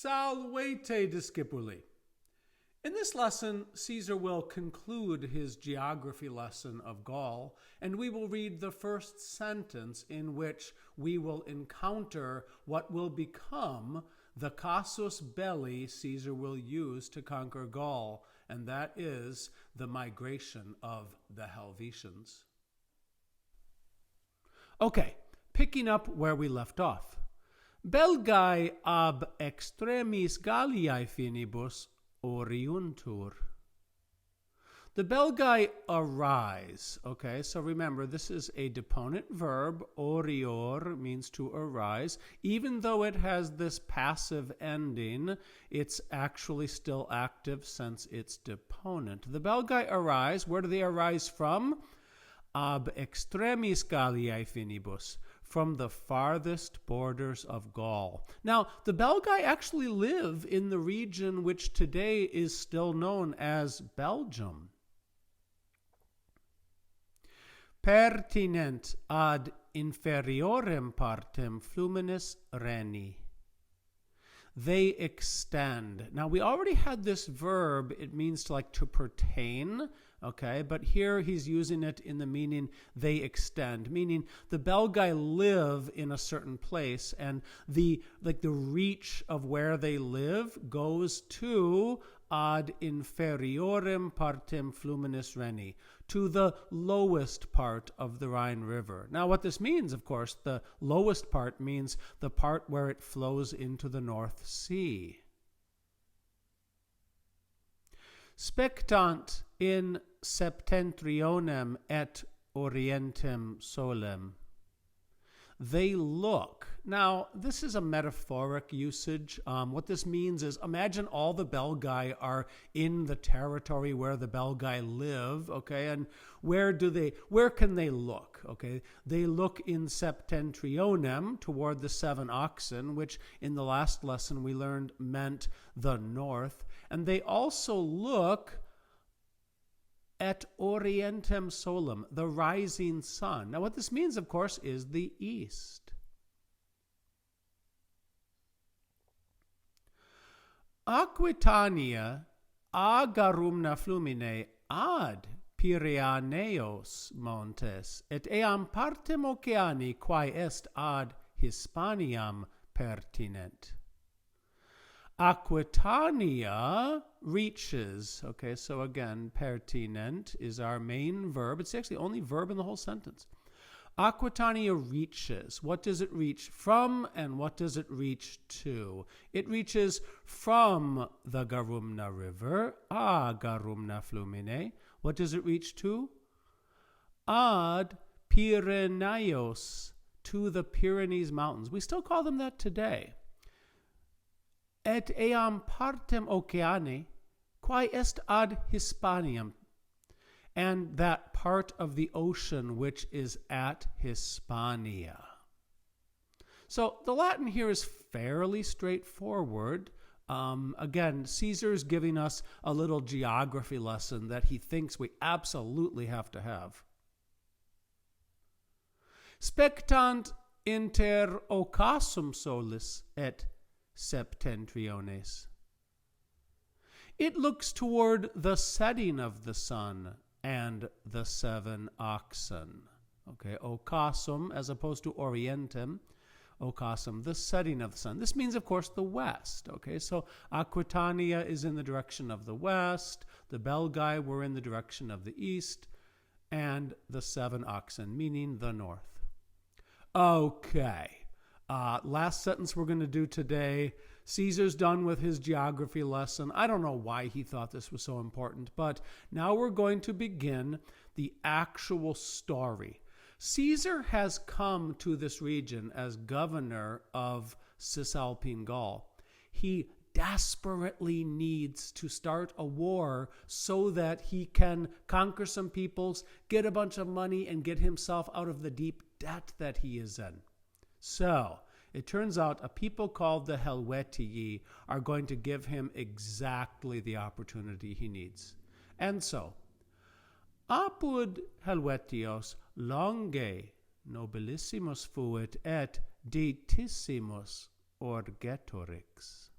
Salvete discipuli. In this lesson, Caesar will conclude his geography lesson of Gaul, and we will read the first sentence in which we will encounter what will become the casus belli Caesar will use to conquer Gaul, and that is the migration of the Helvetians. Okay, picking up where we left off. Belgae ab extremis Galliae finibus oriuntur. The Belgae arise. Okay, so remember, this is a deponent verb. Orior means to arise. Even though it has this passive ending, it's actually still active since it's deponent. The Belgae arise. Where do they arise from? Ab extremis Galliae finibus, from the farthest borders of Gaul. Now, the Belgae actually live in the region which today is still known as Belgium. Pertinent ad inferiorem partem fluminis Reni. They extend. Now, we already had this verb. It means to pertain, okay? But here he's using it in the meaning they extend, meaning the Belgae live in a certain place, and the reach of where they live goes to ad inferiorem partem fluminis Reni, to the lowest part of the Rhine River. Now, what this means, of course, the lowest part means the part where it flows into the North Sea. Spectant in septentrionem et orientem solem. They look. Now, this is a metaphoric usage. What this means is, imagine all the Belgae are in the territory where the Belgae live, okay? And where can they look, okay? They look in septentrionem, toward the 7 oxen, which in the last lesson we learned meant the north. And they also look at orientem solem, the rising sun. Now, what this means, of course, is the east. Aquitania agarumna flumine ad Pyreneos montes, et eam partem oceani quae est ad Hispaniam pertinent. Aquitania reaches. Okay, so again, pertinent is our main verb. It's actually the only verb in the whole sentence. Aquitania reaches. What does it reach from, and what does it reach to? It reaches from the Garumna River, a Garumna flumine. What does it reach to? Ad Pyreneos, to the Pyrenees Mountains. We still call them that today. Et eam partem oceani, quae est ad Hispaniam, and that part of the ocean which is at Hispania. So the Latin here is fairly straightforward. Again, Caesar's giving us a little geography lesson that he thinks we absolutely have to have. Spectant inter ocassum solis et septentriones. It looks toward the setting of the sun and the 7 oxen. Okay, ocassum as opposed to orientem. Ocassum, the setting of the sun. This means, of course, the west. Okay, so Aquitania is in the direction of the west. The Belgae were in the direction of the east. And the 7 oxen, meaning the north. Okay. Last sentence we're going to do today. Caesar's done with his geography lesson. I don't know why he thought this was so important, but now we're going to begin the actual story. Caesar has come to this region as governor of Cisalpine Gaul. He desperately needs to start a war so that he can conquer some peoples, get a bunch of money, and get himself out of the deep debt that he is in. So, it turns out a people called the Helvetii are going to give him exactly the opportunity he needs. And so, apud Helvetios longe nobilissimus fuit et detissimus Orgetorix.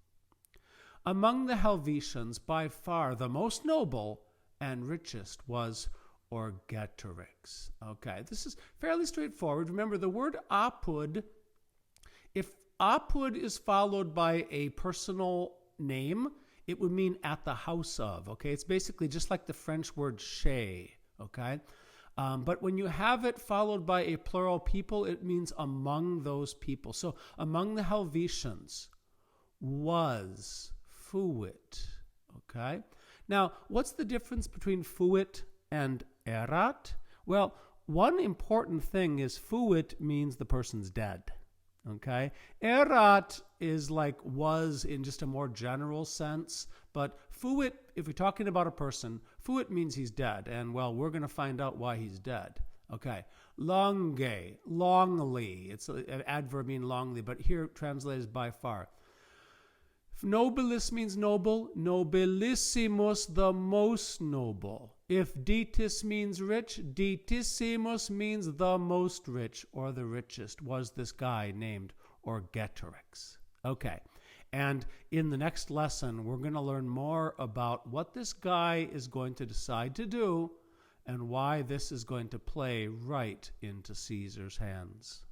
Among the Helvetians, by far the most noble and richest was Orgetorix. Okay, this is fairly straightforward. Remember, the word apud, if apud is followed by a personal name, it would mean at the house of. Okay, it's basically just like the French word chez. Okay, but when you have it followed by a plural people, it means among those people. So among the Helvetians was fuit. Okay, now what's the difference between fuit and erat? Well, one important thing is fuit means the person's dead. Okay, erat is like was in just a more general sense, but fuit, if we're talking about a person, fuit means he's dead, and well, we're going to find out why he's dead. Okay, longe, longly, it's an adverb meaning longly, but here translated by far. Nobilis means noble, nobilissimus, the most noble. If ditis means rich, ditissimus means the most rich or the richest, was this guy named Orgetorix. Okay, and in the next lesson, we're going to learn more about what this guy is going to decide to do and why this is going to play right into Caesar's hands.